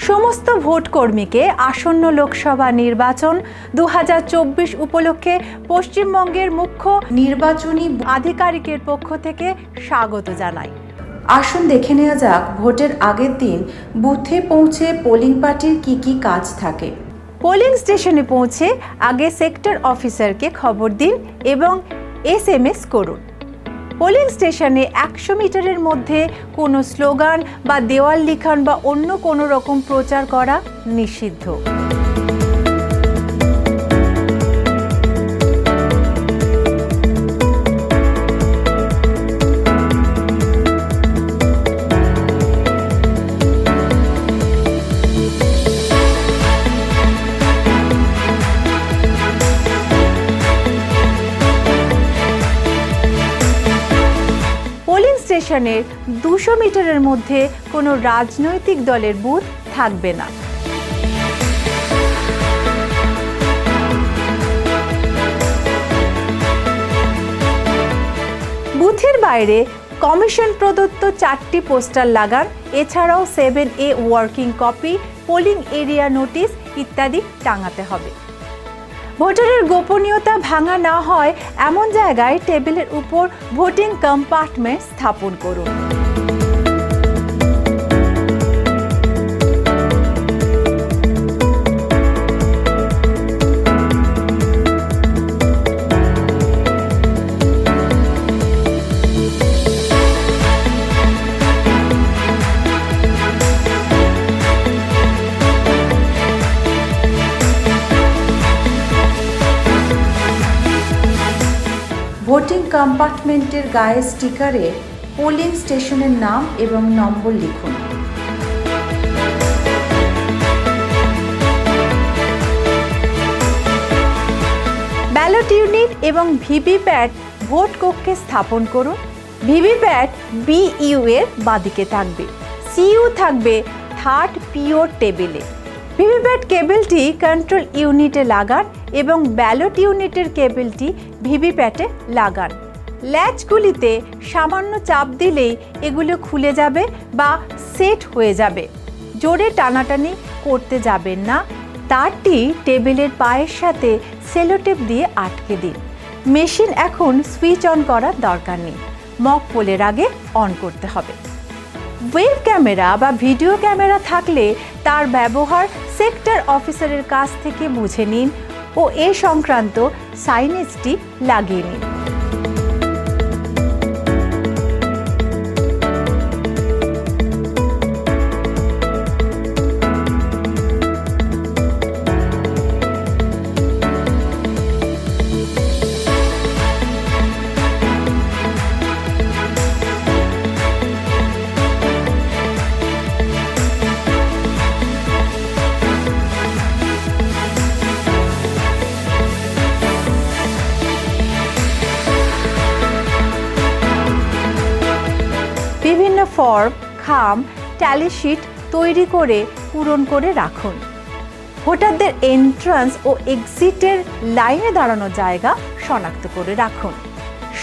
সমস্ত ভোটকর্মীকে আসন্ন লোকসভা নির্বাচন 2024 উপলক্ষে পশ্চিমবঙ্গের মুখ্য নির্বাচনী আধিকারিকের পক্ষ থেকে স্বাগত জানাই। আসুন দেখে নেওয়া যাক ভোটের আগের দিন বুথে পৌঁছে পোলিং পার্টির কি কাজ থাকে। পোলিং স্টেশনে পৌঁছে আগে সেক্টর অফিসারকে খবর দিন এবং SMS করুন। পোলিং স্টেশনে 100 মিটারের মধ্যে কোনো স্লোগান বা দেওয়াল লিখন বা অন্য কোনো রকম প্রচার করা নিষিদ্ধ। পোলিং স্টেশনের 200 মিটারের মধ্যে কোনো রাজনৈতিক দলের বুথ থাকবে না। বুথের বাইরে কমিশন প্রদত্ত 4টি পোস্টার লাগান। এছাড়াও 7A working copy, polling area notice ইত্যাদি টাঙাতে হবে। ভোটারের গোপনীয়তা ভাঙা না হয় এমন জায়গায় টেবিলের উপর ভোটিং কম্পার্টমেন্ট স্থাপন করুন। ভোটিং কম্পার্টমেন্টের গায়ে স্টিকারে পোলিং স্টেশনের নাম এবং নম্বর লিখুন। ব্যালট ইউনিট এবং ভিভিপ্যাট ভোট কক্ষে স্থাপন করুন। ভিভিপ্যাট BU এর বাদিকে থাকবে, CU থাকবে থার্ড PO টেবিলে। ভিভিপ্যাট কেবলটি কন্ট্রোল ইউনিটে লাগান এবং ব্যালট ইউনিটের কেবলটি ভিভিপ্যাটে লাগান। ল্যাচগুলিতে সামান্য চাপ দিলেই এগুলো খুলে যাবে বা সেট হয়ে যাবে। জোরে টানাটানি করতে যাবেন না। তারটি টেবিলের পায়ের সাথে সেলোটেপ দিয়ে আটকে দিন। মেশিন এখন সুইচ অন করার দরকার নেই, মক পোলের আগে অন করতে হবে। ওয়েব ক্যামেরা বা ভিডিও ক্যামেরা থাকলে তার ব্যবহার সেক্টর অফিসারের কাছ থেকে বুঝে নিন ও এ সংক্রান্ত সাইনেজটি লাগিয়ে নিন। বিভিন্ন ফর্ম, খাম, ট্যালি শিট তৈরি করে পূরণ করে রাখুন। ভোটারদের এন্ট্রান্স ও এক্সিটের লাইনে দাঁড়ানোর জায়গা শনাক্ত করে রাখুন।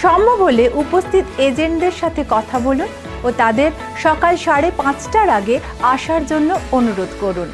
সম্ভব হলে উপস্থিত এজেন্টদের সাথে কথা বলুন ও তাদের সকাল 5:30টার আগে আসার জন্য অনুরোধ করুন।